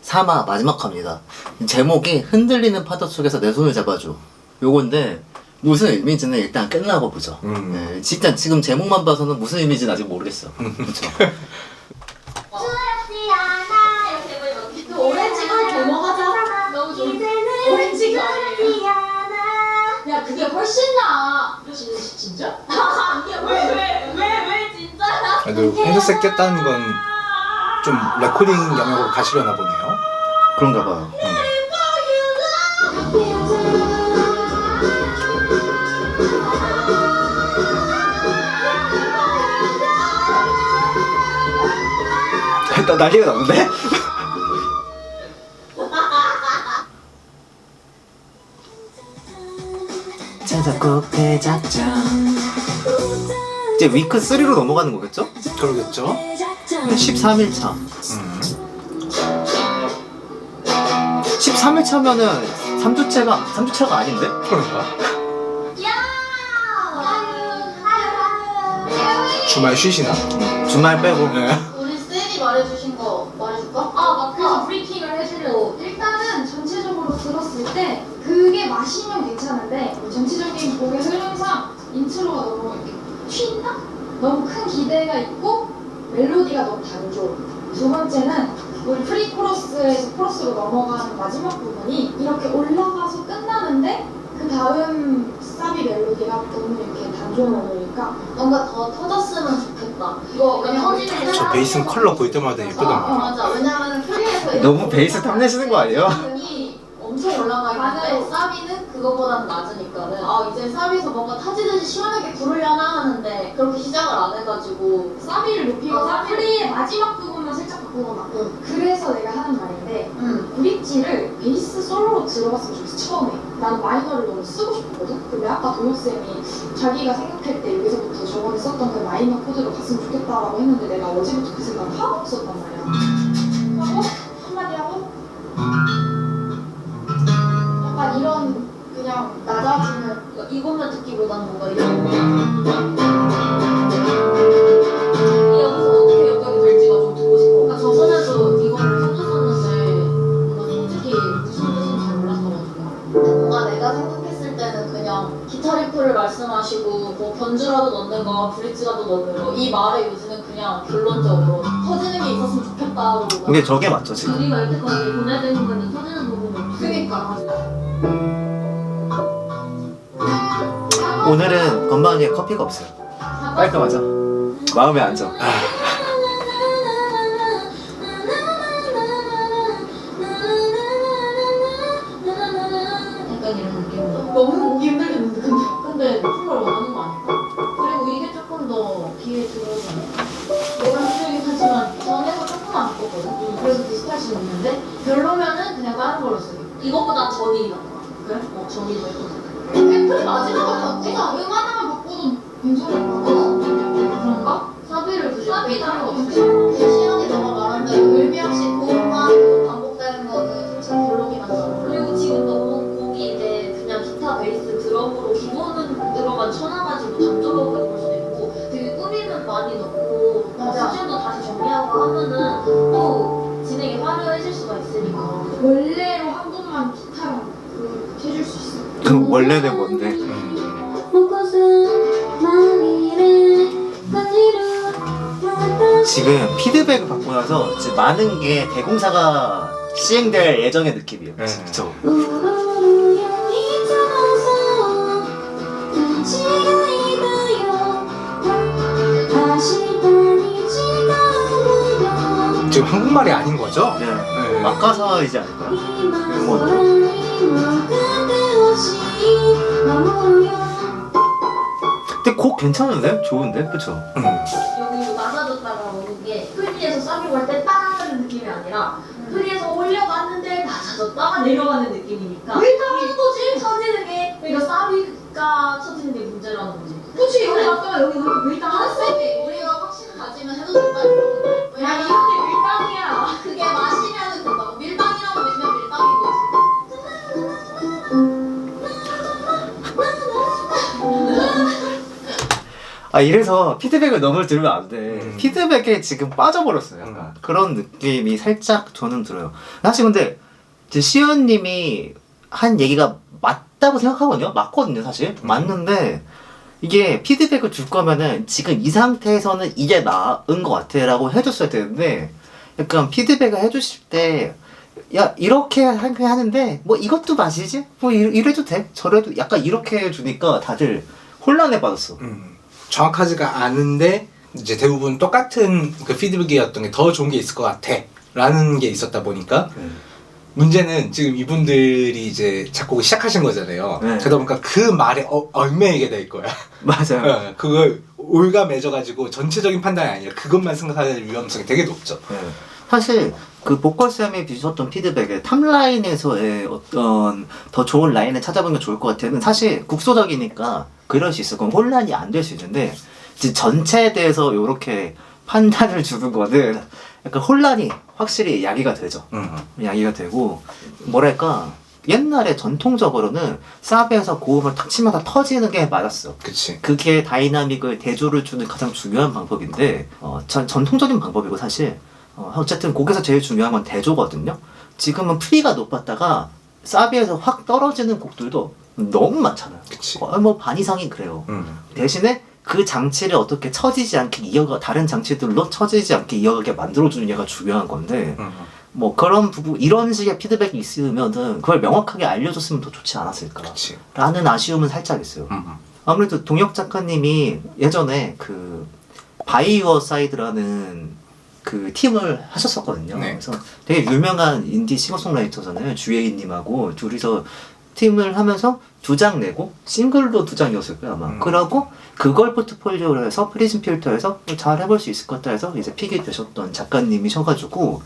사마 마지막 화입니다. 제목이 흔들리는 파도 속에서 내 손을 잡아줘. 요건데 무슨 의미인지는 일단 끝나고 보죠. 네, 진짜 지금 제목만 봐서는 무슨 의미인지는 아직 모르겠어. 그쵸? 오렌지가 넘어가자. 너무 좋아. 오렌지가 아니에요. 야, 그게 훨씬 나아. 진짜? 아니야. 왜 진짜야? 그래도 펜서스 깼다는 건 좀 레코딩 영역으로 가시려나 보네요. 그런가 봐요. 일단 난리가 났는데? 찾아꼭 작전. 이제 위크 3로 넘어가는 거겠죠? 그러겠죠? 13일차. 13일차면은 3주차가 아닌데? 그런가? 주말 쉬시나? 주말 빼고. 네. 우리 쌤이 말해주신 거 말해줄까? 맞다. 그래서 브리핑을 해주려고. 일단은 전체적으로 들었을 때 그게 맛이면 괜찮은데 전체적인 곡의 흐름상 인트로가 너무 이렇게 튄다? 너무 큰 기대가 있고 멜로디가 너무 단조. 두 번째는 우리 프리코러스에서 코러스로 넘어가는 마지막 부분이 이렇게 올라가서 끝나는데 그 다음 사비 멜로디가 너무 이렇게 단조로 오니까 뭔가 더 터졌으면 좋겠다. 이거 그냥 터지는 저 베이스 컬러 볼 때마다 예쁘단 말이야. 맞아. 왜냐면 프리에서 너무 베이스 탐내시는 거 아니에요? 이 엄청 올라가 있는데 맞아요. 사비는 그거보다는 낮으니까는 이제 사비에서 뭔가 타지듯이 시원하게 부르려나 하는데 그렇게 시작을 안 해가지고 사비를 높이고 사비를- 프리의 마지막 부분만 살짝 바꾸거나 그래서 내가 하는 말인데 브릿지를 베이스 솔로로 들어갔으면 좋겠어. 처음에 난 마이너를 너무 쓰고 싶었거든. 근데 아까 동혁쌤이 자기가 생각할 때 여기서부터 저번에 썼던 그 마이너 코드로 갔으면 좋겠다라고 했는데 내가 어제부터 그 생각을 하고 있었단 말이야. 하고 한마디 하고 약간 이런 그냥 낮아지는 이것만 듣기보다는 뭔가 이런 여기서 어떻게 연결이 될지가 좀 듣고 싶어. 그러니까 저번에도 이거를 써줬었는데 뭔가 솔직히 무슨 뜻인지 잘 몰랐어가지고 뭔가 내가 생각했을 때는 그냥 기타 리프를 말씀하시고 뭐 변주라도 넣는 거 브릿지라도 넣는 거 이 말의 요지는 그냥 결론적으로 터지는 게 있었으면 좋겠다고 근데 저게 맞죠 지금? 우리가 여태까지 보내드린 거는 터지는 부분이 없으니까. 오늘은 건반위에 커피가 없어요. 깔끔하죠? 마음에 안 져. 약간 이런 느낌으로 너무 보기 힘들겠는데 근데 높은 걸 원하는 거 아닐까? 그리고 이게 조금 더 귀에 들어오지 않을까? 내가 힘들긴 하지만 전에서 조금 안 바꿨거든? 그래서 비슷할 수 있는데 별로면은 그냥 다른 걸로 쓰기 이것보다 전이 낫다 그래? 전이 더 예쁘다 애플 마지막을 바꾸자. 음 하나만 바꿔도 괜찮을 것 같아. 그런가? 사비를 굳이 사비 필요가 나는 없어 괜찮아. 시연이 너가 말한 대로 의미 없이 고음만 계속 반복되는 거는 참 별로긴 하잖아 그리고 지금 너무 곡이 이제 그냥 기타, 베이스, 드럼으로 기본으로만 쳐놔가지고 단조롭게 볼 수도 있고 되게 꾸미는 많이 넣고 맞아. 수준도 다시 정리하고 하면은 또 진행이 화려해질 수가 있으니까 원래로 한 번만 기타랑 그 해줄 수 있어. 그 원래는 뭔데? 지금 피드백을 받고 나서 지금 많은 게 대공사가 시행될 예정의 느낌이에요. 네. 그쵸? 지금 한국말이 아닌 거죠? 네. 네. 막가사이지 않을까요? 일본어로. 근데 곡 괜찮은데? 좋은데? 그쵸? 여기 낮아졌다가 오는 게 프리에서 싸게 볼때 빠르는 느낌이 아니라 프리에서 올려갔는데 낮아졌다가 내려가는 느낌이니까 밀당하는 거지 터지는 게 그러니까 사비가 터지는 게 문제라는 거지 그치 여기 아까 여기 밀당 알았어 우리가 확신 가지면 해도 된다 이러거든 야 왜냐면 이런데 밀당이야. 그게 마시면 된다고 밀당이라고 믿으면 밀당인 거지 아 이래서 피드백을 너무 들으면 안 돼. 피드백에 지금 빠져버렸어요. 약간 그런 느낌이 살짝 저는 들어요. 사실 근데 시연님이 한 얘기가 맞다고 생각하거든요. 맞거든요, 사실. 맞는데 이게 피드백을 줄 거면은 지금 이 상태에서는 이게 나은 것 같아라고 해줬어야 되는데 약간 피드백을 해주실 때 야 이렇게 하는데 뭐 이것도 맛이지? 뭐 이래도 돼? 저래도 약간 이렇게 해주니까 다들 혼란에 빠졌어. 정확하지가 않은데 이제 대부분 똑같은 그 피드백이었던 게 더 좋은 게 있을 것 같아 라는 게 있었다 보니까 문제는 지금 이분들이 이제 작곡을 시작하신 거잖아요. 네. 그러다 보니까 그 말에 얽매이게 될 거야. 맞아요. 그걸 올가매져가지고 전체적인 판단이 아니라 그것만 생각하는 위험성이 되게 높죠. 사실 그 보컬쌤이 주셨던 피드백에 탑라인에서의 어떤 더 좋은 라인을 찾아보는 게 좋을 것 같아요. 사실 국소적이니까 그럴 수 있어. 그럼 혼란이 안 될 수 있는데 이제 전체에 대해서 이렇게 판단을 주는 거는 약간 혼란이 확실히 야기가 되죠. 야기가 되고 뭐랄까 옛날에 전통적으로는 사비에서 고음을 탁 치면서 터지는 게 맞았어. 그치. 그게 다이나믹을 대조를 주는 가장 중요한 방법인데 전통적인 방법이고 사실 어쨌든 곡에서 제일 중요한 건 대조거든요. 지금은 프리가 높았다가 사비에서 확 떨어지는 곡들도 너무 많잖아요. 그치. 뭐 반 이상이 그래요. 대신에 그 장치를 어떻게 처지지 않게 다른 장치들로 처지지 않게 이어가게 만들어주는 게가 중요한 건데 뭐 그런 부분 이런 식의 피드백이 있으면은 그걸 명확하게 알려줬으면 더 좋지 않았을까 그치. 라는 아쉬움은 살짝 있어요. 아무래도 동혁 작가님이 예전에 그 바이 유어 사이드라는 그 팀을 하셨었거든요. 네. 그래서 되게 유명한 인디 싱어송라이터잖아요. 주예인님하고 둘이서 팀을 하면서 2장 내고 싱글도 2장이었을 거예요 아마. 그러고 그걸 포트폴리오로 해서 프리즘 필터에서 잘 해볼 수 있을 것 같다 해서 이제 픽이 되셨던 작가님이셔가지고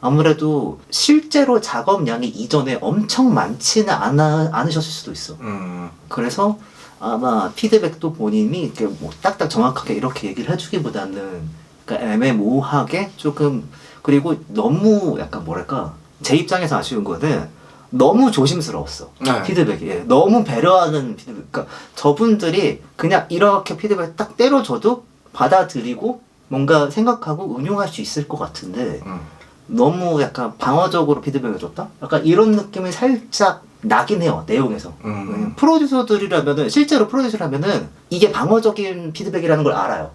아무래도 실제로 작업량이 이전에 엄청 많지는 않으셨을 수도 있어. 그래서 아마 피드백도 본인이 이렇게 뭐 딱딱 정확하게 이렇게 얘기를 해주기보다는 그러니까 애매모호하게 조금 그리고 너무 약간 뭐랄까 제 입장에서 아쉬운 거는 너무 조심스러웠어. 네. 피드백이 너무 배려하는 피드백. 그러니까 저분들이 그냥 이렇게 피드백 딱 때려줘도 받아들이고 뭔가 생각하고 응용할 수 있을 것 같은데 너무 약간 방어적으로 피드백을 줬다? 약간 이런 느낌이 살짝 나긴 해요 내용에서. 프로듀서들이라면은 실제로 프로듀서라면은 이게 방어적인 피드백이라는 걸 알아요.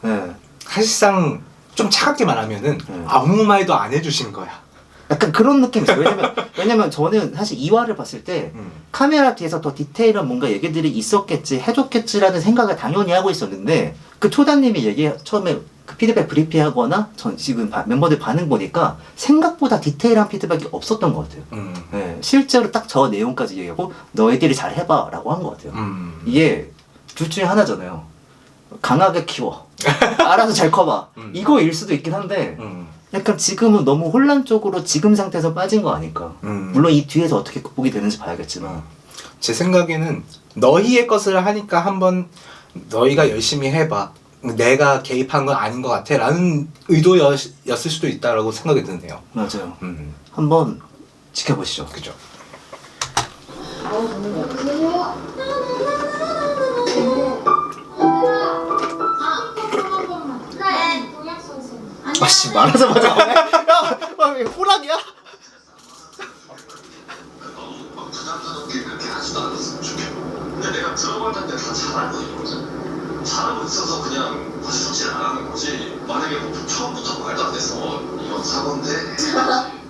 네. 사실상 좀 차갑게 말하면은 아무 말도 안 해주신 거야. 약간 그런 느낌이 있어요. 왜냐면 저는 사실 2화를 봤을 때 카메라 뒤에서 더 디테일한 뭔가 얘기들이 있었겠지, 해줬겠지라는 생각을 당연히 하고 있었는데 그 초단님이 처음에 그 피드백 브리핑하거나 전 지금 멤버들 반응 보니까 생각보다 디테일한 피드백이 없었던 것 같아요. 네, 실제로 딱 저 내용까지 얘기하고 너희들이 잘 해봐 라고 한 것 같아요. 이게 둘 중에 하나잖아요. 강하게 키워. 알아서 잘 커봐. 이거일 수도 있긴 한데 약간 지금은 너무 혼란적으로 지금 상태에서 빠진 거 아닐까. 물론 이 뒤에서 어떻게 극복이 되는지 봐야겠지만 제 생각에는 너희의 것을 하니까 한번 너희가 열심히 해봐. 내가 개입한 건 아닌 것 같아 라는 의도였을 수도 있다라고 생각이 드네요. 맞아요. 한번 지켜보시죠. 그죠. 아씨 말하자마자 야, 호락이야? 부담스럽게 그렇게 하지도 않았으면 좋겠고 근데 내가 들어봤는데 다 잘하고 있는 거잖아. 잘하고 있어서 그냥 부지런치 안 하는 거지. 만약에 뭐 처음부터 말도 안 해서 이건 사고인데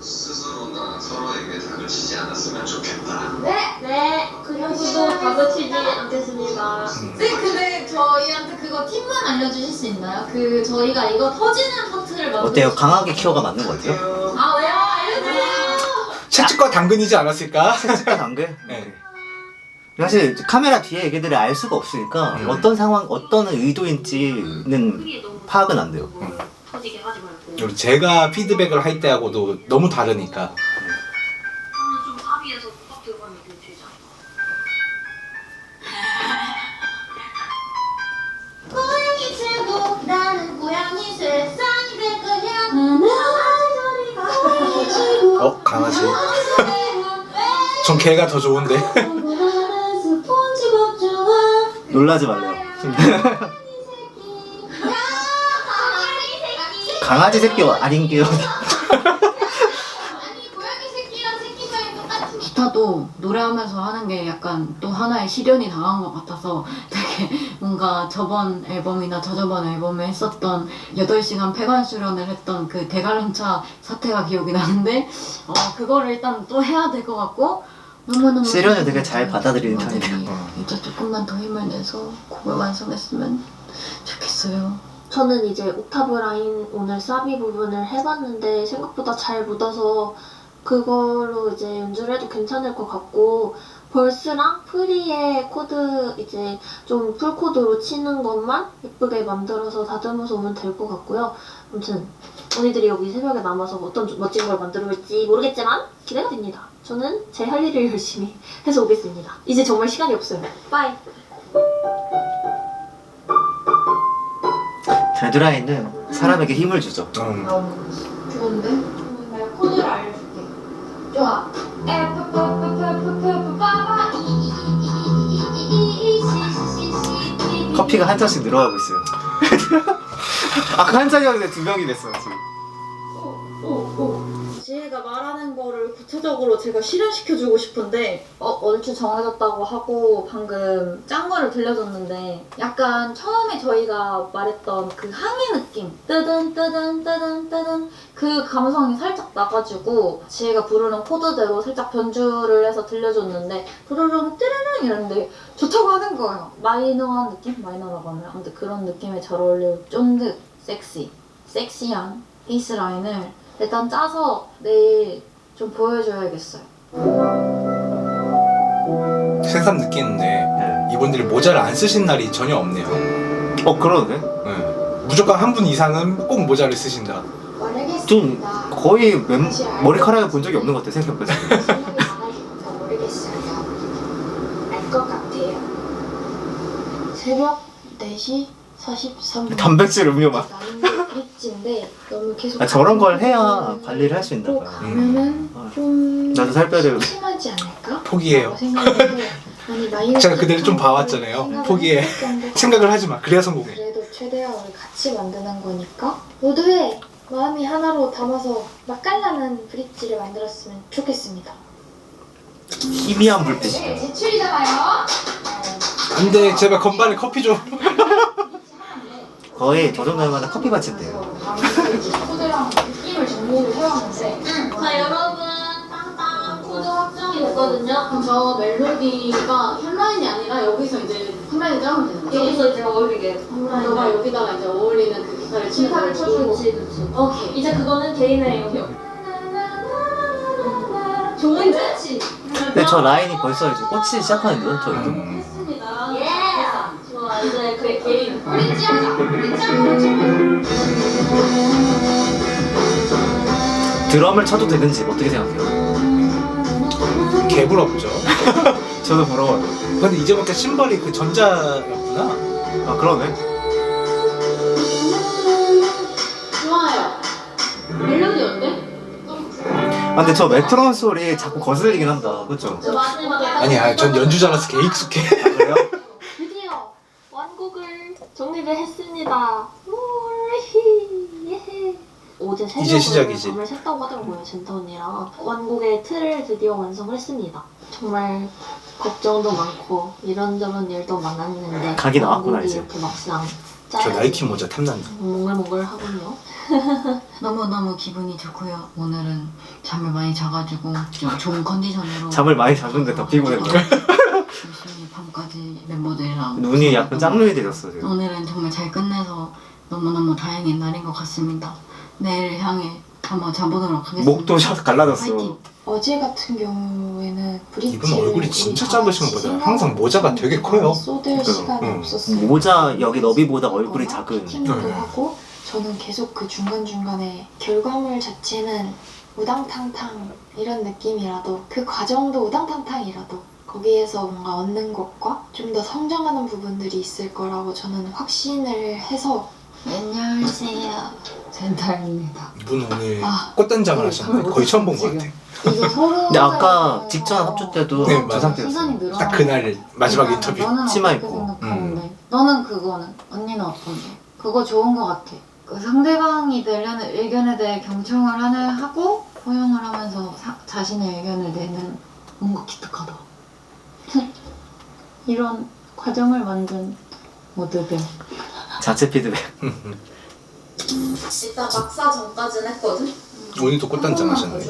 스스로나 서로에게 다그치지 않았으면 좋겠다. 네. 그녀도 가르치지 않겠습니다. 네, 근데 저희한테 그거 팁만 알려주실 수 있나요? 그 저희가 이거 터지는 파트를 만들. 어때요? 강하게 키워가 맞는 것 같아요? 아 왜요? 알려주세요. 채찍과 당근이지 않았을까? 채찍과 당근? 네. 사실 카메라 뒤에 얘기들을 알 수가 없으니까 어떤 상황, 어떤 의도인지는 파악은 안 돼요. 터지게 하지 말고. 그리고 제가 피드백을 할 때하고도 너무 다르니까. 저는 좀 사비에서 빡 들어가면 되지 않을까? 고양이 최고 나는 고양이 세상이 될 거야. 강아지. 전 개가 더 좋은데. 놀라지 말래요. 강아지 새끼와 아닌 게요. 아니 고양이 새끼랑 새끼 사이 똑같은 기타도 노래하면서 하는 게 약간 또 하나의 시련이 당한 것 같아서 되게 뭔가 저번 앨범이나 저저번 앨범에 했었던 8시간 폐관 수련을 했던 그 대관람차 사태가 기억이 나는데 그거를 일단 또 해야 될 것 같고 너무너무 시련을 되게 잘 받아들이는 네, 편이네요. 이제 조금만 더 힘을 내서 곡을 완성했으면 좋겠어요. 저는 이제 옥타브 라인 오늘 사비 부분을 해봤는데 생각보다 잘 묻어서 그걸로 이제 연주를 해도 괜찮을 것 같고 벌스랑 프리의 코드 이제 좀 풀코드로 치는 것만 예쁘게 만들어서 다듬어서 오면 될 것 같고요. 아무튼 언니들이 여기 새벽에 남아서 어떤 멋진 걸 만들어 올지 모르겠지만 기대가 됩니다. 저는 제 할 일을 열심히 해서 오겠습니다. 이제 정말 시간이 없어요. 빠이! 데드라인은 사람에게 힘을 주죠. 좋은데? 내가 코드를 알려줄게. 좋아. 커피가 한 잔씩 늘어가고 있어요. 아까 한 잔이었는데 2명이 됐어 지금. 지혜가 말하는 거를 구체적으로 제가 실현시켜주고 싶은데 얼추 정해졌다고 하고 방금 짠 거를 들려줬는데 약간 처음에 저희가 말했던 그 항해 느낌 뜨든 뜨든 뜨든 뜨든 그 감성이 살짝 나가지고 지혜가 부르는 코드대로 살짝 변주를 해서 들려줬는데 부르릉 띠르릉 이랬는데 좋다고 하는 거예요. 마이너한 느낌? 마이너라고 하나요? 아무튼 그런 느낌에 잘 어울릴 쫀득 섹시한 베이스 라인을 일단 짜서 내일 좀 보여줘야겠어요. 새삼 느끼는데 네. 이분들이 모자를 안 쓰신 날이 전혀 없네요. 그러네. 네. 무조건 한 분 이상은 꼭 모자를 쓰신다. 좀 거의 머리카락을 본 적이 없는 것 같아 생각보다. 모르겠어요. 알 것 같아요. 새벽 4시 43분. 단백질 음료 맛. 나는 게 브릿지인데 너무 계속 저런 걸 해야 관리를 할 수 있나 또 봐요. 가면은 좀 나도 살 빼야 되거든. 심하지 않을까? 포기해요. 아니 나이는 제가 그대를 좀 봐왔잖아요. 포기해. 생각을 하지 마. 그래야 성공해. 그래도 최대한 우리 같이 만드는 거니까 모두의 마음이 하나로 담아서 맛깔나는 브릿지를 만들었으면 좋겠습니다. 희미한 불빛. 제출이잖아요. 안돼 제발 건반에 커피 좀. 거의 저 정도면 커피 받친대요. 코드랑 느낌을 정리를 해왔는데 자 여러분 땅땅 코드 확정이 됐거든요. 그럼 저 멜로디가 햄라인이 아니라 여기서 이제 햄라인 짜면 되는 거지? 여기서 이제 어울리게 너가 여기다가 이제 어울리는 그 기타를 치는 기타를 거지? 쳐주고 오케이. 이제 그거는 개인의 영역. 좋은데? 근데 저 라인이 벌써 이제 꽂히기 시작하는데요, 저희도. 했습니다. 예. 좋아 이제 그 개인. 브릿지 하자. 브릿지 한번 치면 드럼을 쳐도 되는지 어떻게 생각해요? 개부럽죠. 저도 부러워요. 근데 이제 보니까 신발이 그 전자였구나. 아 그러네. 좋아요. 멜로디 어때? 아 근데 저 메트로놈 소리 자꾸 거슬리긴 한다. 그쵸? 저 마지막에 아니야 전 연주자라서 개 익숙해. 그래요? 드디어 완곡을 정리를 했습니다. 우리 예헤. 어제 이제 새벽에 시작이지. 밤을 샜다고 하더라고요 젠터 언니랑. 완곡의 틀을 드디어 완성을 했습니다. 정말 걱정도 많고 이런저런 일도 많았는데 각이 나왔구나, 완곡이 이제. 이렇게 막상 저 나이키 모자 탐난다. 몽글몽글하군요. 너무너무 기분이 좋고요. 오늘은 잠을 많이 자가지고 좀 좋은 컨디션으로 잠을 많이 잤는데 더 피곤했네. 열심히 밤까지 멤버들이랑 눈이 약간 짱눈이 들었어 지금. 오늘은 정말 잘 끝내서 너무너무 다행인 날인 것 같습니다. 내일 향해 한번 자보도록 하겠습니다. 목도 샷 갈라졌어. 파이팅! 어제 같은 경우에는 브릿지 이분 얼굴이 진짜 작으신 것보다 항상 모자가 되게 커요. 쏟을 시간이 응. 없었어요. 모자 여기 너비보다 얼굴이 작은. 팀도 네. 하고 저는 계속 그 중간중간에 결과물 자체는 우당탕탕 이런 느낌이라도 그 과정도 우당탕탕이라도 거기에서 뭔가 얻는 것과 좀 더 성장하는 부분들이 있을 거라고 저는 확신을 해서 안녕하세요. 젠타입니다. 이분 오늘 아. 꽃단장을 하셨는데 거의 처음 본 것 같아. 이게 서로 근데 아까 직전 합주 때도 네, 저 맞아. 상태였어. 시선이 늘어. 딱 그날 마지막 인터뷰. 너는 치마 어떻게 입고. 생각하는데? 너는 그거는 언니는 어떤데? 그거 좋은 거 같아. 그 상대방이 내려는 의견에 대해 경청을 하고 포용을 하면서 자신의 의견을 내는 뭔가 기특하다. 이런 과정을 만든 모드들. 자체 피드백. 일단 막사 전까지는 했거든. 오늘도 꽃단장 하셨네.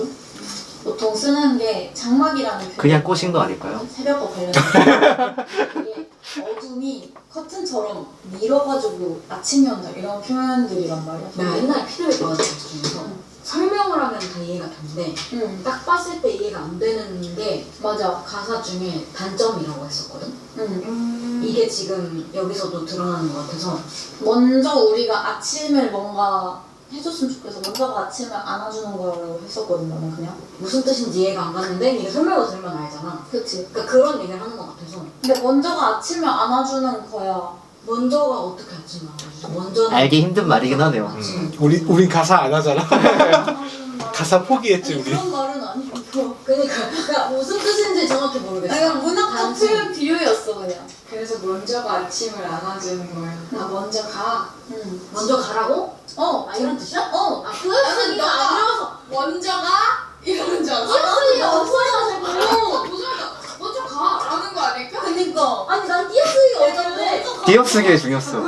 보통 쓰는 게 장막이라는 표현. 그냥 꼬신 거 아닐까요? 새벽과 관련된 이게 어둠이 커튼처럼 밀어가지고 아침이 온다 이런 표현들이란 말이야. 내가 옛날에 피드백 받았던 것 중에서 설명을 하면 다 이해가 되는데 응 딱 봤을 때 이해가 안 되는 게 맞아. 가사 중에 단점이라고 했었거든. 응 이게 지금 여기서도 드러나는 것 같아서 먼저 우리가 아침을 뭔가 해줬으면 좋겠어. 먼저가 아침을 안아주는 거라고 했었거든 나는 그냥. 무슨 뜻인지 이해가 안 가는데 이게 설명을 들으면 알잖아. 그치. 그러니까 그런 얘기를 하는 것 같아서 근데 먼저가 아침을 안아주는 거야. 먼저가 어떻게 아침을 알아주지? 먼저는 알기 힘든 말이긴 하네요. 우린 가사 안 하잖아. 가사 포기했지 아니, 우리. 그런 말은 아니고. 그러니까 무슨 뜻인지 정확히 모르겠어. 그냥 문학적 단지. 표현 비유였어 그냥. 그래서 먼저가 아침을 안아주는 거예요. 아 먼저 가. 응. 먼저 가라고? 어. 이런 뜻이야? 어. 아 그랬으니까 너가 안 들어서 먼저가 이러는 줄 알았어. 띄어쓰기 없어가지고 무슨 먼저 가라는 거 아닐까? 그니까. 아니 난 띄어쓰기가 없는데 띄어쓰기에 중요했어.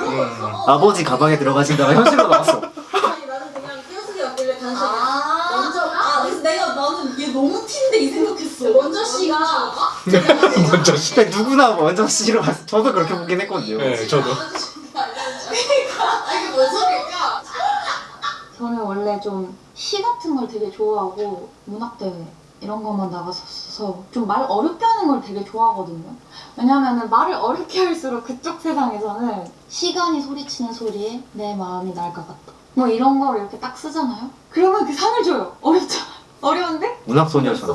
아버지 가방에 들어가신다가 현실로 나왔어. 아니 나는 그냥 띄어쓰기 없길래 단순히 아. 먼저가? 그래서 나는 얘 너무 티인데 이 생각했어. 먼저 씨가 먼저 씨. 근데 누구나 먼저 C로 갔어. 저도 그렇게 보긴 했거든요. 네, 저도. 이게 뭔 소리일까? 저는 원래 좀 시 같은 걸 되게 좋아하고 문학대회 이런 것만 나갔었어. 좀 말 어렵게 하는 걸 되게 좋아하거든요. 왜냐면은 말을 어렵게 할수록 그쪽 세상에서는 시간이 소리치는 소리에 내 마음이 날 것 같다. 뭐 이런 걸 이렇게 딱 쓰잖아요. 그러면 그 상을 줘요. 어렵잖아. 어려운데? 문학소녀잖아.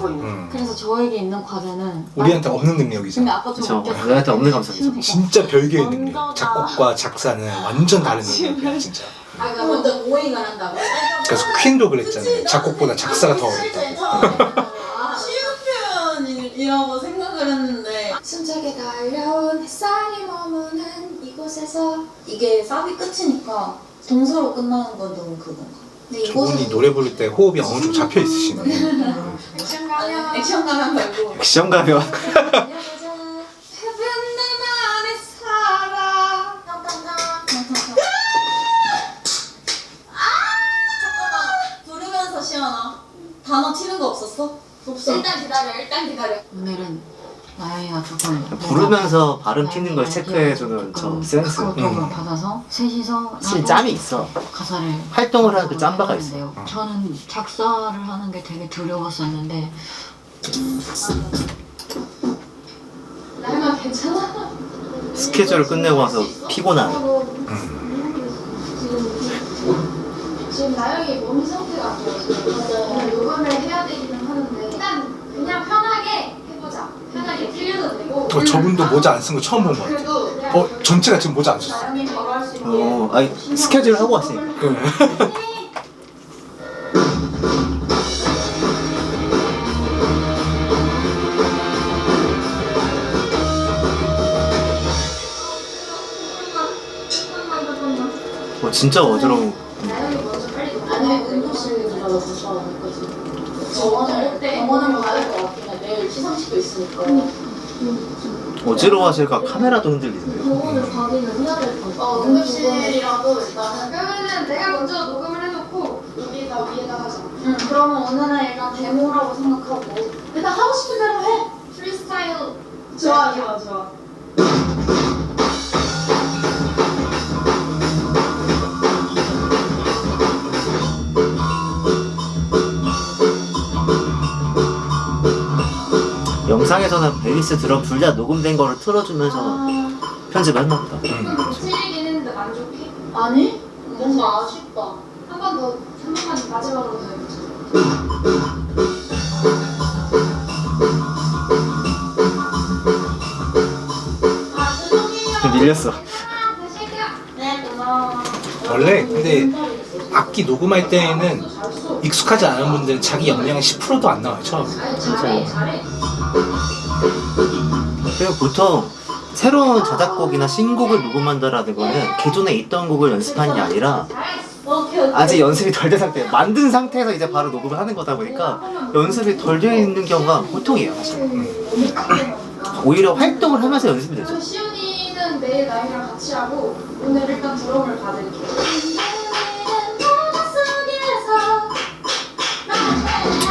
그래서 저에게 있는 과제는 우리한테 말- 없는 근데 능력이잖아. 아까 좀 그쵸. 웃겼어. 우리한테 없는 감성이죠. 진짜 별개의 능력. 먼저가- 작곡과 작사는 완전 다른 능력이야 진짜. 아 그러니까 먼저 고잉을 한다고? 그래서 퀸도 그랬잖아요. 작곡보다 작사가 더 어렵다. 쉬운 표현이라고 생각을 했는데 숨차게 달려온 햇살이 머무는 이곳에서 이게 사비 끝이니까 동사로 끝나는 건 너무 그건가? 근데 저분이 노래 부를 때 호흡이 어느 정도 잡혀 있으시네. 액션 가면 액션 가면 말고 액션 가면 해변 내만의 살아 잠깐만 부르면서 시연아 단어 튀는 거 없었어? 없어. 일단 기다려 오늘은 나영이가 조금 부르면서 발음 튀는 걸 체크해주는 저 센스. 카카오톡을 받아서 셋이서 사실 짬이 있어. 가사를 활동을 하는 그 짬바가 있어. 했는데요. 저는 작사를 하는 게 되게 두려웠었는데 나영아 괜찮아? 스케줄을 끝내고 와서 피곤한. 지금 나영이 몸 상태가 안 좋아서 녹음을 해야 되기는 하는데 일단 그냥 편하게 해보자. 편하게 틀려도 되고 저분도 모자 안 쓴 거 처음 본 거 같아. 그래도 전체가 지금 모자 안 썼어. 나영이 바로 할 수 있게 아니 스케줄 하고 왔으니까. 진짜 어지러워. 나영이 먼저 빨리 아니 응급실 들어가서 갔다 왔거든. 병원은 가야 될 것 같긴 해. 내일 시상식도 있으니까. 어지러워하실까 카메라도 흔들리는데요. 병원을 가기는 해야 될 것 같아. 응급실이라도 일단은 그러면은 내가 먼저 녹음을 해놓고 우리 다 위에다 하자. 응. 그러면 오늘은 일단 데모라고 생각하고. 일단 하고 싶은 대로 해. 프리스타일. 좋아. 영상에서는 베이스 드럼 둘 다 녹음된 거를 틀어주면서 편집을 했나 보다. 조금 거칠긴 했는데 만족해? 아니? 뭔가 아쉽다. 한 번만 마지막으로 더 해보자. 아 죄송해요. 좀 밀렸어. 다시 할게요. 네 고마워. 원래 근데 악기 녹음할 때에는 익숙하지 않은 분들은 자기 역량의 10%도 안 나와요 처음에. 잘해. 그리고 보통 새로운 자작곡이나 신곡을 녹음한다라는 거는 기존에 있던 곡을 연습하는 게 아니라 아직 연습이 덜 된 상태. 만든 상태에서 이제 바로 녹음을 하는 거다 보니까 연습이 덜 되어 있는 경우가 보통이에요, 사실. 오히려 활동을 하면서 연습이 되죠. 그래서 시온이는 내일 나이랑 같이 하고 오늘 일단 드럼을 받을게요.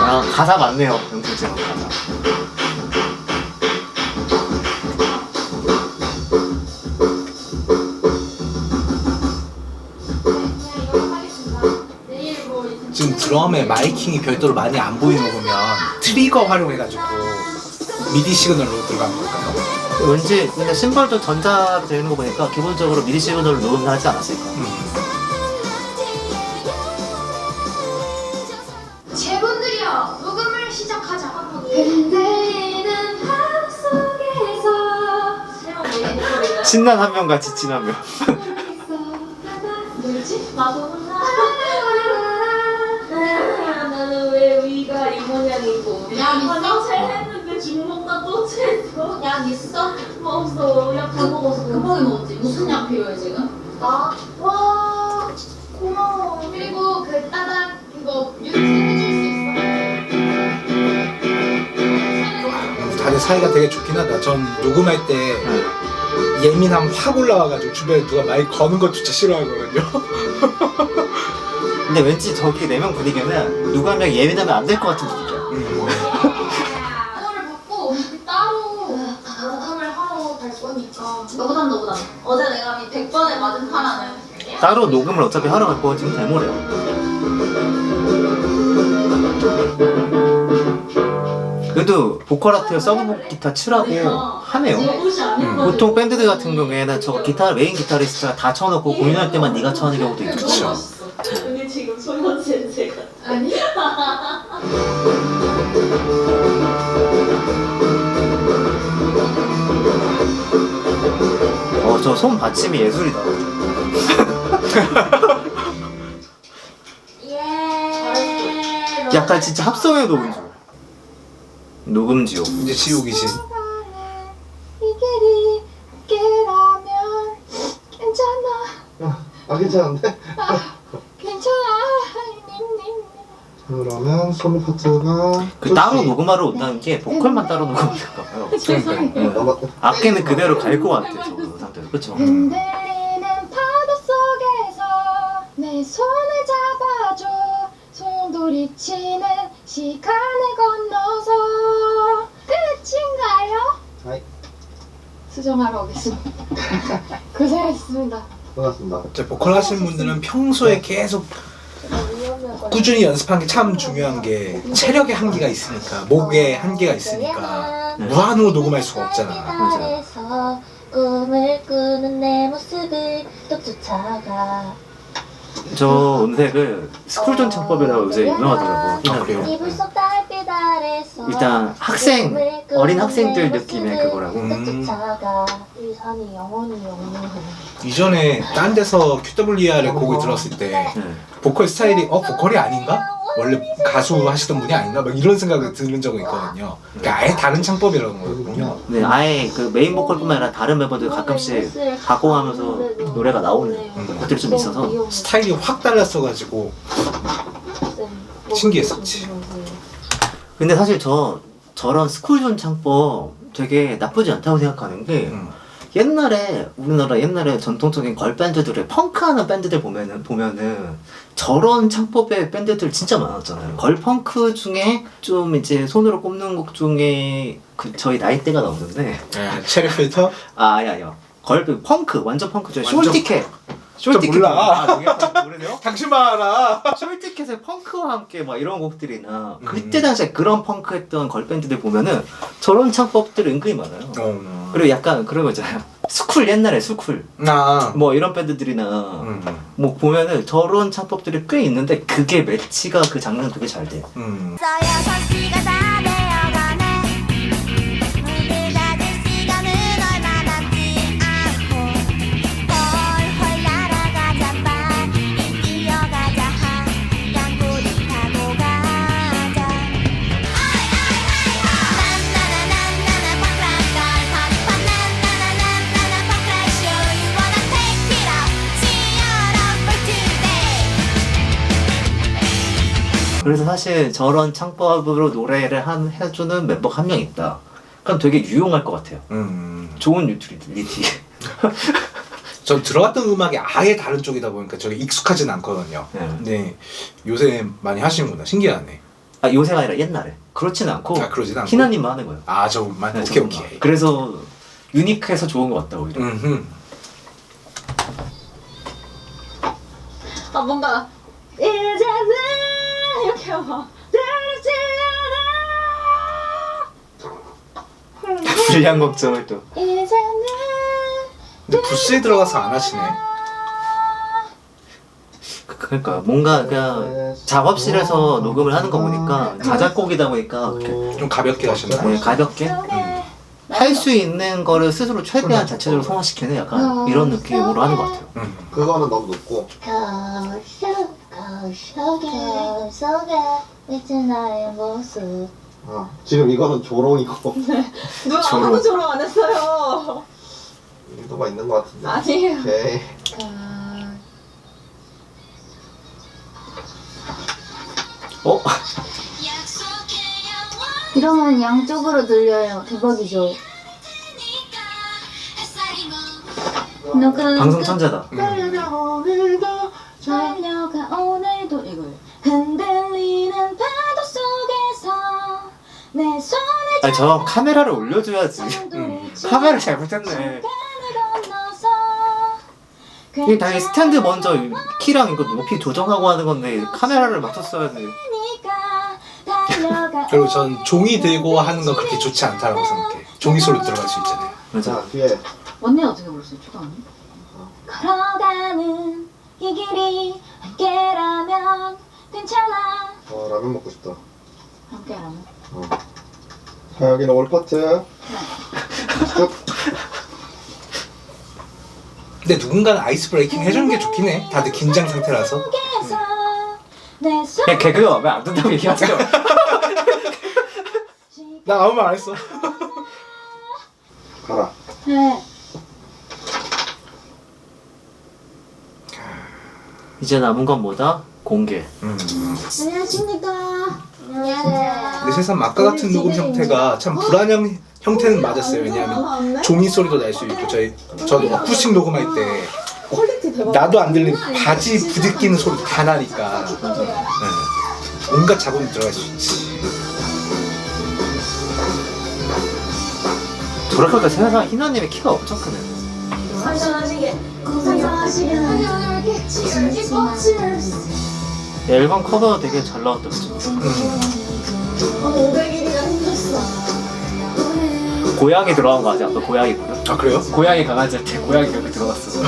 아, 가사 맞네요, 영철씨가 가사. 지금 드럼에 마이킹이 별도로 많이 안 보이는 거 보면 트리거 활용해가지고 미디 시그널로 들어간 걸까요? 왠지 근데 심벌도 전자 되는 거 보니까 기본적으로 미디 시그널로 녹음을 하지 않았을까. 제분들이여 녹음을 시작하자. 흔들리는 바람 속에서 친한 한 명 같이 친하면. 뭐지? 나도 몰라. 나는 왜 위가 이 모양이고 약 있어? 화장실 했는데 주먹만 또 채서 약 있어? 없어. 약 다 먹었어. 금방이 먹었지. 무슨 약 필요해 지금? 와 고마워. 그리고 그 따닥 그거 뮤트 해줄 수 있어? 다들 사이가 되게 좋긴 하다. 전 녹음할 때 예민함 확 올라와가지고 주변에 누가 마이크 거는 것조차 싫어하거든요. 근데 왠지 저기 4명 분위기는 누가 한 명 예민하면 안 될 것 같은 분위기야. 그거를 받고 따로 녹음을 하러 갈 거니까. 너보단. 어제 내가 100번에 맞은 파라는. 따로 녹음을 어차피 하러 갈 거 지금 데모래요. 그래도 보컬 아트에 서브 기타 치라고 하네요. 보통 밴드들 같은 경우에는 저 기타 메인 기타리스트가 다 쳐놓고 공연할 때만 네가 쳐하는 경우도 있고. 그쵸. 근데 지금 소년 센세가 아니? 저 손 받침이 예술이다. 약간 진짜 합성의 녹음 중. 녹음 지옥. 이제 지옥이지. 이 길이 함께라면 괜찮아. 괜찮은데? 괜찮아. 그러면 소미 파트가 그 따로 녹음하러 온다는 게 보컬만 따로 녹음할까 봐요. 악기는 그대로 갈 것 같아 저 상태에서. 그쵸? 흔들리는 파도 속에서 내 손을 잡아줘. 소용돌이치는 시간을 건너서 끝인가요? 아이. 수정하러 오겠습니다. 고생하셨습니다. 반갑습니다. 이제 보컬 하시는 분들은 평소에 계속 꾸준히 연습하는 게 참 중요한 게 체력의 한계가 있으니까, 목에 한계가 있으니까 무한으로 녹음할 수가 없잖아. 꿈을 꾸는 내 모습을 또 쫓아가. 저 음색을 스쿨존 창법이라고 요새 유명하더라고요. 아, 그래요? 이불 속 달빛 아래서 일단 학생, 어린 학생들 느낌의 그거라고. 또 쫓아가. 이 산이 영원히 이전에 딴 데서 QWER의 곡을 들었을 때 네. 보컬 스타일이 보컬이 아닌가? 원래 가수 하시던 분이 아닌가? 막 이런 생각을 들은 적은 있거든요. 그러니까 아예 다른 창법이라는 거거든요. 네, 아예 그 메인 보컬뿐만 아니라 다른 멤버들 가끔씩 가공하면서 노래가 나오는 것들이 좀 있어서. 스타일이 확 달랐어가지고 신기했었지. 근데 사실 저런 스쿨존 창법 되게 나쁘지 않다고 생각하는 게 옛날에 우리나라 옛날에 전통적인 걸밴드들의 펑크하는 밴드들 보면은 저런 창법의 밴드들 진짜 많았잖아요. 걸펑크 중에 좀 이제 손으로 꼽는 곡 중에 그 저희 나이대가 나오는데 네, 체리 필터? 아니요 펑크 완전 펑크죠. 완전 숄티켓 몰라. 모르세요? 당신만 알아. 숄티켓의 펑크와 함께 막 이런 곡들이나 그때 당시에 그런 펑크했던 걸밴드들 보면은 저런 창법들 은근히 많아요. 그리고 약간 그런 거 있잖아요. 스쿨 옛날에 스쿨 뭐 이런 밴드들이나 뭐 보면은 저런 창법들이 꽤 있는데 그게 매치가 그 장르는 되게 잘 돼요. 그래서 사실 저런 창법으로 노래를 해주는 멤버가 한 명 있다. 그럼 되게 유용할 것 같아요. 좋은 유틸리티. 전 들어갔던 음악이 아예 다른 쪽이다 보니까 저게 익숙하진 않거든요. 네. 근데 요새 많이 하시는구나. 신기하네. 아 요새가 아니라 옛날에. 그렇진 않고 아, 그러진 않고. 희나님만 하는 거예요. 아, 저만. 네, 오케이, 저것만. 오케이. 그래서 유니크해서 좋은 것 같다 오히려. 아 뭔가 이제는 이렇게 와 들지 않아 불량 걱정을 또. 이제는 근데 부스에 들어가서 안 하시네. 그러니까 뭔가 그냥 작업실에서 녹음을 하는 거 보니까 자작곡이다 보니까 이렇게 좀 가볍게 하셨나? 네, 가볍게 할 수 있는 거를 스스로 최대한 자체적으로 소화시키는 약간 이런 느낌으로 하는 것 같아요. 그거는 너무 높고. 거울 속에 비친 나의 모습. 지금 이거는 조롱이고. 누가 조롱. 아무도 조롱 안 했어요. 의도가 있는 것 같은데. 아니에요. 오케이. 어? 이러면 양쪽으로 들려요. 대박이죠. 방송 천재다. 달려가 오늘도 이거예요. 흔들리는 파도 속에서 내 손을 아니 저 카메라를 올려줘야지. 카메라 잘못했네. 이게 당연히 스탠드 먼저 키랑 이거 높이 조정하고 하는 건데 카메라를 맞췄어야지. 그리고 전 종이 들고 하는 건 그렇게 좋지 않다라고 생각해. 종이 소리 들어갈 수 있잖아요. 맞아. 자, 뒤에. 언니 어떻게 불렀어요? 초가 언니? 걸어가는 이 길이 함께라면 괜찮아. 라면 먹고 싶다. 함께라면? 자, 여기는 올 파트. 쭉. 근데 누군가는 아이스 브레이킹 해주는 게 좋긴 해. 다들 긴장 상태라서. 그냥 개그가 마음에 안 든다고 얘기하세요. 나 아무 말 안 했어. 가라. 네. 이제 남은 건 뭐다? 공개. 안녕하십니까. 안녕하세요. 근데 세상 아까 같은 녹음 형태가 참 불안형 형태는 맞았어요. 왜냐하면 종이 소리도 날 수 있고 저도 어쿠스틱 녹음할 때 퀄리티 대박. 나도 안 들리는 바지 부딪히는 소리도 다 나니까 온갖 잡음이 들어갈 수 있지. 저렇게 생각하면 희나님의 키가 엄청 크네. 상상하시게. 앨범 커버 되게 잘 나왔다 그죠? 500일이나 힘들었어. 고양이 들어간 거 아직 아까 고양이거든? 아, 그래요? 고양이 강아지한테 고양이 이렇게 들어갔어.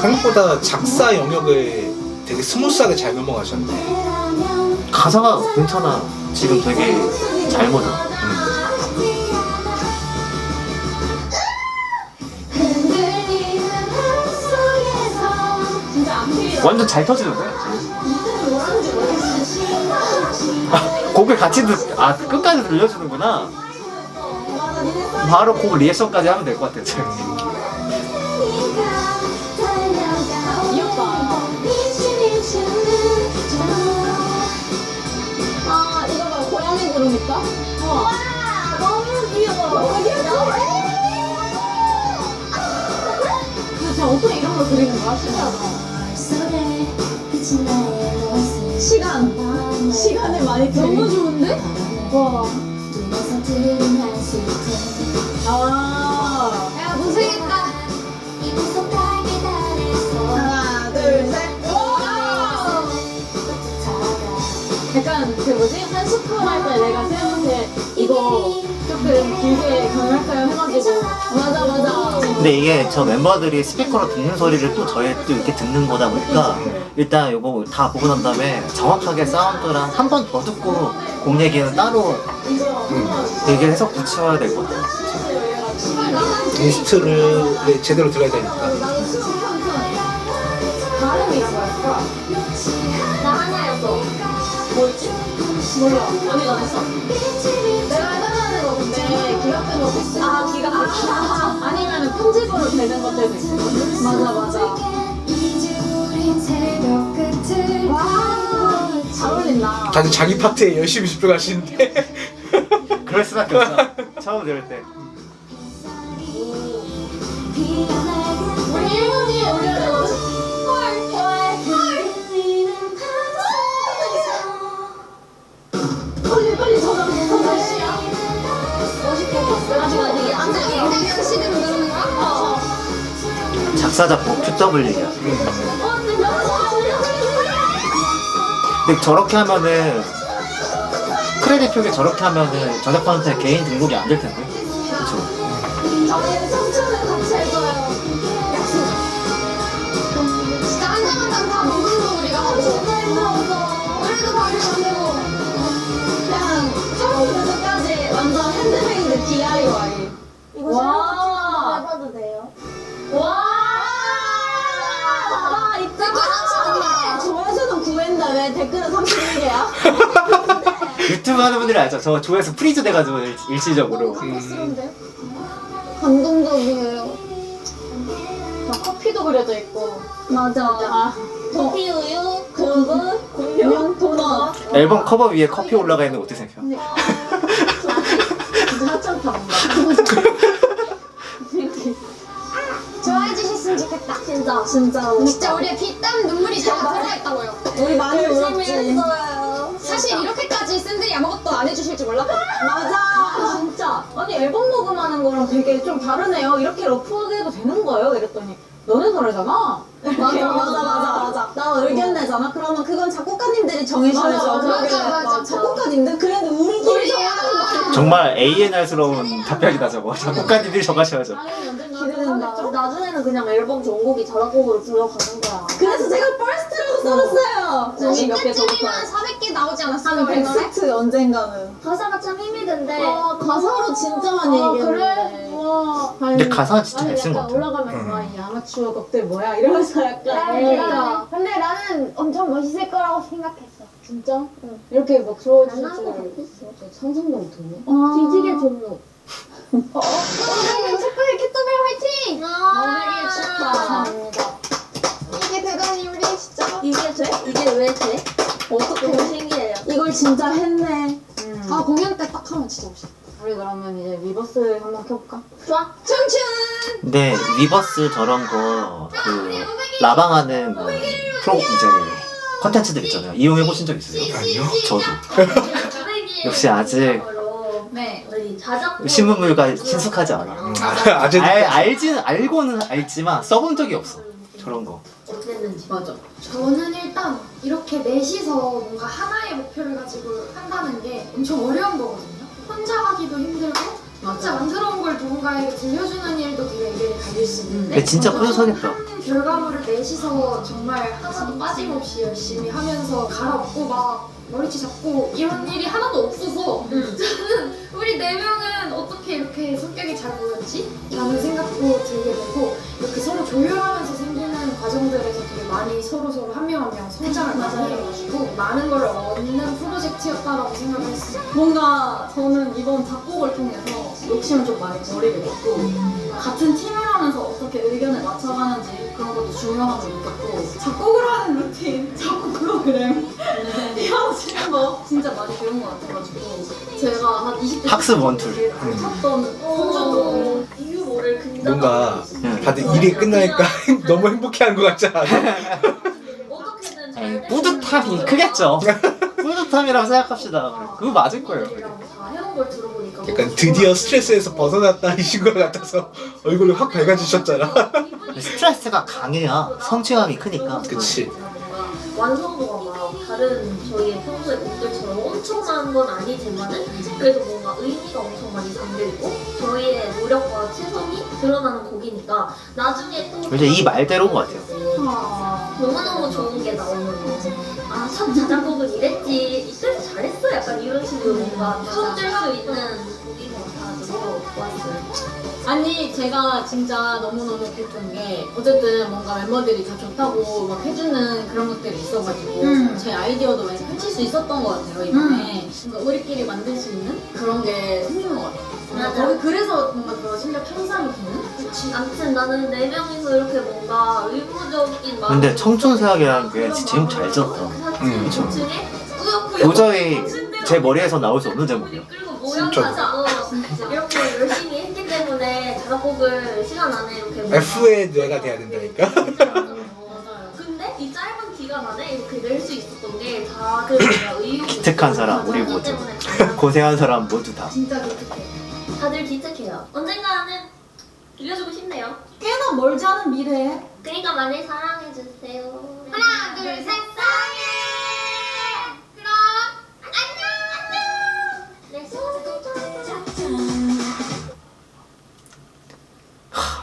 생각보다 작사 영역을 되게 스무스하게 잘 넘어가셨네. 가사가 괜찮아. 지금 되게 잘 맞아. 완전 잘 터지는데? 곡을 같이 끝까지 들려주는구나. 바로 곡 리액션까지 하면 될 것 같아. 아, 이거 봐. 고양이 부르니까? 와, 너무 귀여워. 너무 귀여워. 근데 제가 어떻게 이런 걸 그리는 거야? 신기하다. 시간을 많이 들이 너무 좋은데? 와. 아. 야, 고생했다. 하나, 둘, 셋. 와! 약간 그 뭐지? 한 스푼 할 때 내가 쌤한테 이거 조금 길게 강할까요? 해가지고 맞아 근데 이게 저 멤버들이 스피커로 듣는 소리를 또 저희 또 이렇게 듣는 거다 보니까 일단 이거 다 보고 난 다음에 정확하게 사운드랑 한 번 더 듣고 곡 얘기는 따로 얘기를 해서 붙여야 될 것 같아요. 리스트를 제대로 들어야 되니까. 발음이 뭐였어? 나 하나였어. 뭐였지? 몰라. 언니가 했어? 내가 해달라는 거 근데 기각된 것도 있어. 아, 기각. 아니면 편집으로 되는 것들도 있어. 맞아. 새벽 끝에 잘 어울린다. 다들 자기 파트에 열심히 집중하시는데 그럴 수밖에 없어. 처음 들을 때. 우리 1분 뒤에 올려야 되거든. 빨리 저장 시야. 멋있게 봤어요. 안돼 시대로 누르는 거야? 작사 작곡 QW야. 근데 저렇게 하면은 크레딧 표기 저렇게 하면은 저작권한테 개인 등록이 안 될 텐데. 그렇죠. 청춘을 같이 해줘요. 약속. 진짜 한 장 한 장 다 녹은 거 우리가 같이 해서 노래도 바로 만들고 그냥 처음부터 끝까지 완전 핸드메이드 DIY. 이거 와. 해봐도 돼요? 와. 조회수는 9회인데 왜 댓글은 31개야? 유튜브 하는 분들이 알죠. 저 조회수 프리즈 돼가지고 일시적으로. 감동스러운데요? 감동적이에요. 막 커피도 그려져 있고. 맞아. 커피 우유, 그리고 공룡 도넛. 앨범 커버 위에 커피 올라가 있는 거 어떻게 생각해요? 진짜 하찮다 뭔가. 좋아해 주셨으면 좋겠다. 진짜. 진짜 우리의 피땀 눈물이 다 들어있다고요. 우리 많이 열심히 울었지. 했어요. 사실 이렇게까지 샌들이 아무것도 안 해주실 줄 몰랐거든. 맞아. 진짜. 아니 앨범 녹음하는 거랑 되게 좀 다르네요. 이렇게 러프하게 해도 되는 거예요? 이랬더니 너네 노래잖아. 맞아. 나 의견 내잖아. 그러면 그건 작곡가님들이 정해주셔야죠. 맞아. 작곡가님들 그래도 우리끼리 정하는 거. 정말 A&R스러운 답변이다 저거. 작곡가님들이 정하셔야죠. 기대된다. 나중에는 그냥 앨범 전곡이 자작곡으로 들어가는 거야. 그래서 제가 퍼스트라고 써놨어요. 저기 몇개 10대쯤이면 400개 나오지 않았어요? 한 100세트 언젠가는. 가사가 참 힘이 든데. 가사로 진짜 많이 얘기했는데. 와. 근데 가사는 진짜 잘 쓴 것 같아요. 올라가면 와이 아마추어 곡들 뭐야 이러면서 약간. 그러니까. 근데 나는 엄청 멋있을 거라고 생각했어. 진짜? 응. 이렇게 막 좋아해줄 나는 줄 상상도 못했네. 뒤지게 좋노. 축하해 키토벨 화이팅! 너에게 축하. 감사합니다. 이게 대단히 우리 진짜. 이게 돼? 이게 왜 돼? 어떻게 너무 신기해요. 이걸 진짜 했네. 아 공연 때 딱 하면 진짜 멋있어. 우리 그러면 이제 위버스 한번 켜볼까? 좋아. 청춘. 근데 위버스 저런 거 그 라방하는 뭐 프로 이제 컨텐츠들 있잖아요. 이용해 보신 적 있으세요? 아니요. 저도. 역시 아직 네. 우리 자작 신문물과 친숙하지 않아. 아직 알고는 알지만 써본 적이 없어. 저런 거. 어땠는지. 맞아. 저는 일단 이렇게 넷이서 뭔가 하나의 목표를 가지고 한다는 게 엄청 어려운 거거든요. 혼자 하기도 힘들고 진짜 만들어 온 걸 누군가에게 들려주는 일도 되게 의견이 갈릴 수 있는데 근데 진짜 뿌듯하겠다. 결과물을 넷이서 정말 하나도 빠짐없이 열심히 하면서 갈아엎고 막 머리채 잡고 이런 일이 하나도 없어서 저는 우리 네 명은 어떻게 이렇게 성격이 잘 보였지? 라는 생각도 들게 되고 이렇게 서로 조율하면서 생기는 과정들에서 되게 많이 서로 한 명 한 명 성장을 많이 해가지고 많은 걸 얻는 프로젝트였다라고 생각을 했어요. 뭔가 저는 이번 작곡을 통해서 욕심을 좀 많이 버리게 됐고 같은 팀을 하면서 어떻게 의견을 맞춰가는지 그런 것도 중요하다고 느꼈고 작곡을 하는 루틴, 작곡 프로그램 이런 치는 거 진짜 많이 배운 것 같아가지고 제가 한 20대 학습 원툴. 쳤던 성적도 이유 모를 근접. 뭔가 다들 일이 끝나니까 너무 행복해하는 것 같지 않아? 어떻게든 에이, 잘 뿌듯함이 크겠죠. 뿌듯함이라고 생각합시다. 그거 맞을 거예요. 다 해온 걸 들어보니까 약간 드디어 스트레스에서 벗어났다 이신 것 같아서 얼굴이 확 밝아지셨잖아. 스트레스가 강해야 성취감이 크니까. 그치. 완성도가 막 다른 저희의 평소의 곡들처럼 엄청난 건 아니지만은 그래도 뭔가 의미가 엄청 많이 담겨있고 저희의 노력과 최선이 드러나는 곡이니까 나중에 또 이제 이 말대로인 것 같아요. 너무너무 좋은 게 나오는 거지. 아, 참 자작곡은 이랬지. 이때도 잘했어. 약간 이런 식으로 뭔가 손댈 수 있는 곡인 것 같아가지고 좋았어요. 아니 제가 진짜 너무너무 기쁜 게 어쨌든 뭔가 멤버들이 다 좋다고 막 해주는 그런 것들이 있어가지고 제 아이디어도 많이 펼칠 수 있었던 것 같아요 이번에. 그러니까 우리끼리 만들 수 있는 그런 게 생긴 것 같아요. 맞아. 거기 그래서 뭔가 더 실력 향상이 되는? 아무튼 나는 4명이서 이렇게 뭔가 의무적인 마음으로 근데 청춘새학이라는 게 제목 잘 지었다. 사진 그쵸. 중에 꾸역꾸역 도저히 제 머리에서 나올 수 없는 제목이야. 끌고 모여가지고 이렇게 열심히 했기 때문에 작곡을 시간 안에 이렇게 F의 뇌가 돼야 된다니까. 맞아요. 근데 이 짧은 기간 안에 이렇게 낼 수 있었던 게 다들 뭔가 의욕이 기특한 사람, 우리 있고 모두. 때문에 가능한 고생한 사람 모두 다. 진짜 기특해. 다들 기특해요. 언젠가는 들려주고 싶네요. 꽤나 멀지 않은 미래에 그러니까 많이 사랑해주세요. 하나, 둘, 셋, 사랑해! 그럼 안녕!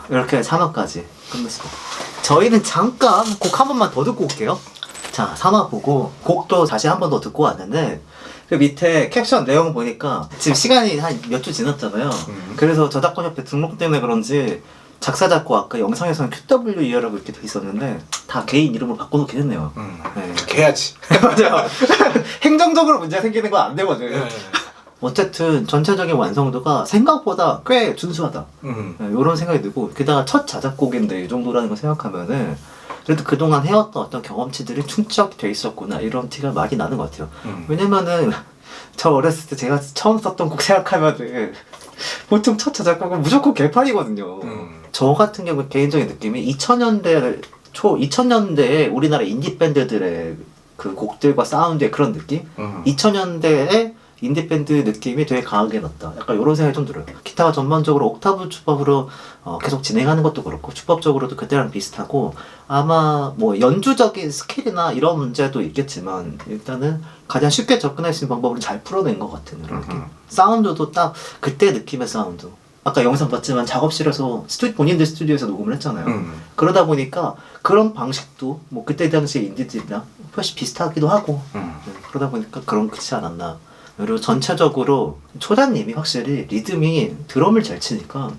이렇게 3화까지 끝냈습니다. 저희는 잠깐 곡 한 번만 더 듣고 올게요. 자, 3화 보고 곡도 다시 한 번 더 듣고 왔는데 그 밑에 캡션 내용 보니까 지금 시간이 한 몇 주 지났잖아요. 그래서 저작권협회 등록 때문에 그런지 작사 작곡 아까 영상에서는 QWER라고 이렇게 돼 있었는데 다 개인 이름으로 바꿔놓긴 했네요. 네. 그렇게 해야지. 맞아요. 행정적으로 문제가 생기는 건 안 되거든. 네. 어쨌든 전체적인 완성도가 생각보다 꽤 준수하다. 이런 생각이 들고 게다가 첫 자작곡인데 이 정도라는 걸 생각하면은 그래도 그동안 해왔던 어떤 경험치들이 충족돼 있었구나 이런 티가 많이 나는 것 같아요. 왜냐면은 저 어렸을 때 제가 처음 썼던 곡 생각하면은 보통 첫 자작곡은 무조건 개판이거든요. 저 같은 경우 개인적인 느낌이 2000년대 초 2000년대에 우리나라 인디 밴드들의 그 곡들과 사운드의 그런 느낌? 2000년대에 인디밴드 느낌이 되게 강하게 났다. 약간 이런 생각이 좀 들어요. 기타가 전반적으로 옥타브 주법으로 계속 진행하는 것도 그렇고 주법적으로도 그때랑 비슷하고 아마 뭐 연주적인 스킬이나 이런 문제도 있겠지만 일단은 가장 쉽게 접근할 수 있는 방법을 잘 풀어낸 것 같은 그런 느낌. 사운드도 딱 그때 느낌의 사운드. 아까 영상 봤지만 작업실에서 본인들 스튜디오에서 녹음을 했잖아요. 그러다 보니까 그런 방식도 뭐 그때 당시 인디들이랑 훨씬 비슷하기도 하고 그러다 보니까 그런 그렇지 않았나. 그리고 전체적으로 초단님이 확실히 리듬이 드럼을 잘 치니까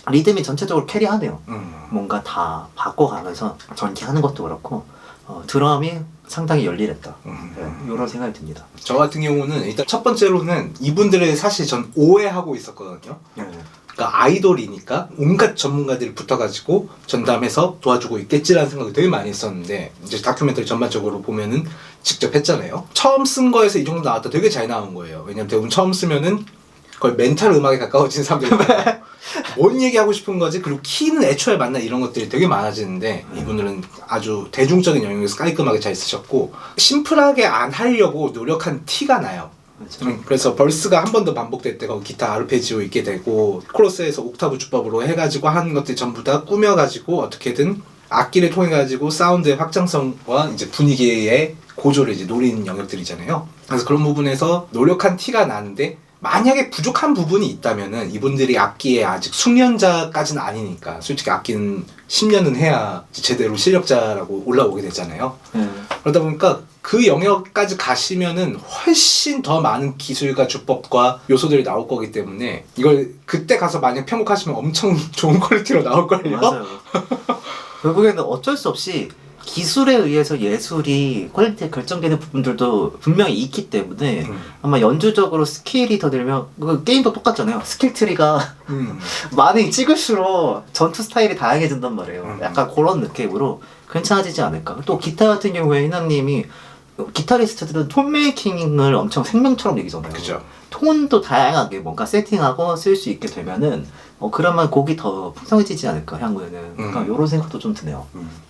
리듬이 전체적으로 캐리하네요. 뭔가 다 바꿔가면서 전개하는 것도 그렇고 드럼이 상당히 열일했다. 이런 생각이 듭니다. 저 같은 경우는 일단 첫 번째로는 이분들을 사실 전 오해하고 있었거든요. 그러니까 아이돌이니까 온갖 전문가들이 붙어가지고 전담해서 도와주고 있겠지라는 생각을 되게 많이 했었는데 이제 다큐멘터리 전반적으로 보면은 직접 했잖아요. 처음 쓴 거에서 이 정도 나왔다 되게 잘 나온 거예요. 왜냐면 대부분 처음 쓰면은 거의 멘탈 음악에 가까워진 사람들이 뭔 얘기하고 싶은 거지 그리고 키는 애초에 맞나 이런 것들이 되게 많아지는데 이분들은 아주 대중적인 영역에서 깔끔하게 잘 쓰셨고 심플하게 안 하려고 노력한 티가 나요. 그래서 벌스가 한 번 더 반복될 때 거기 기타 아르페지오 있게 되고 코러스에서 옥타브 주법으로 해가지고 한 것들 전부 다 꾸며가지고 어떻게든 악기를 통해 가지고 사운드의 확장성과 이제 분위기의 고조를 이제 노리는 영역들이잖아요. 그래서 그런 부분에서 노력한 티가 나는데 만약에 부족한 부분이 있다면은 이분들이 악기에 아직 숙련자까지는 아니니까 솔직히 악기는 10년은 해야 제대로 실력자라고 올라오게 되잖아요. 그러다 보니까 그 영역까지 가시면은 훨씬 더 많은 기술과 주법과 요소들이 나올 거기 때문에 이걸 그때 가서 만약 편곡하시면 엄청 좋은 퀄리티로 나올걸요? 맞아요. 결국에는 어쩔 수 없이 기술에 의해서 예술이 퀄리티에 결정되는 부분들도 분명히 있기 때문에 아마 연주적으로 스킬이 더 늘면 게임도 똑같잖아요. 스킬 트리가 많이 찍을수록 전투 스타일이 다양해진단 말이에요. 약간 그런 느낌으로 괜찮아지지 않을까. 또 기타 같은 경우에 희나님이 기타리스트들은 톤 메이킹을 엄청 생명처럼 얘기잖아요. 그죠. 톤도 다양하게 뭔가 세팅하고 쓸 수 있게 되면은 그러면 곡이 더 풍성해지지 않을까 향후에는. 그러니까 이런 생각도 좀 드네요.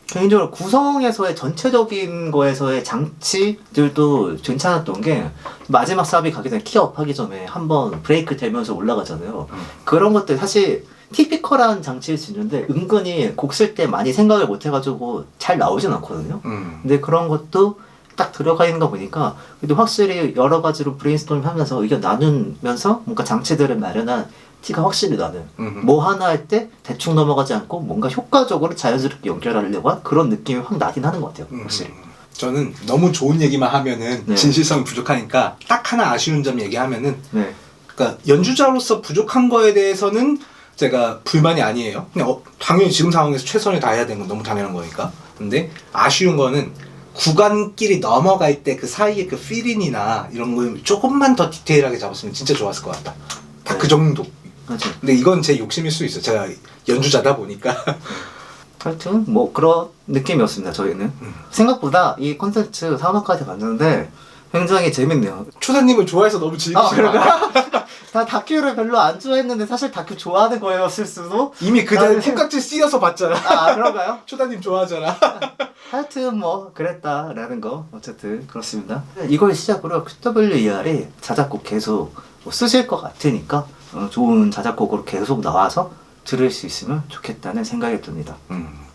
개인적으로 구성에서의 전체적인 거에서의 장치들도 괜찮았던 게 마지막 사업이 가기 전에 키업 하기 전에 한번 브레이크 되면서 올라가잖아요. 그런 것들 사실 티피컬한 장치일 수 있는데 은근히 곡 쓸 때 많이 생각을 못 해가지고 잘 나오진 않거든요. 근데 그런 것도 딱 들어가 있는 거 보니까 그래도 확실히 여러 가지로 브레인스토밍 하면서 의견 나누면서 뭔가 장치들을 마련한 티가 확실히 나는 뭐 하나 할 때 대충 넘어가지 않고 뭔가 효과적으로 자연스럽게 연결하려고 한 그런 느낌이 확 나긴 하는 것 같아요. 확실히. 저는 너무 좋은 얘기만 하면은 네. 진실성이 부족하니까 딱 하나 아쉬운 점 얘기하면은 네. 그러니까 연주자로서 부족한 거에 대해서는 제가 불만이 아니에요. 그냥 당연히 지금 상황에서 최선을 다해야 되는 건 너무 당연한 거니까. 근데 아쉬운 거는 구간끼리 넘어갈 때 그 사이에 그 필인이나 이런 걸 조금만 더 디테일하게 잡았으면 진짜 좋았을 것 같다. 딱 그 정도. 맞아. 근데 이건 제 욕심일 수 있어. 제가 연주자다 보니까. 하여튼 뭐 그런 느낌이었습니다. 저희는 생각보다 이 콘텐츠 3화까지 봤는데 굉장히 재밌네요. 초사님을 좋아해서 너무 즐기시나 그런가? 다 다큐를 별로 안 좋아했는데 사실 다큐 좋아하는 거였을 수도? 이미 그날 콩깍지 씌어서 봤잖아. 아 그런가요? 초다님 좋아하잖아. 하여튼 뭐 그랬다라는 거 어쨌든 그렇습니다. 이걸 시작으로 QWER이 자작곡 계속 뭐 쓰실 것 같으니까 좋은 자작곡으로 계속 나와서 들을 수 있으면 좋겠다는 생각이 듭니다.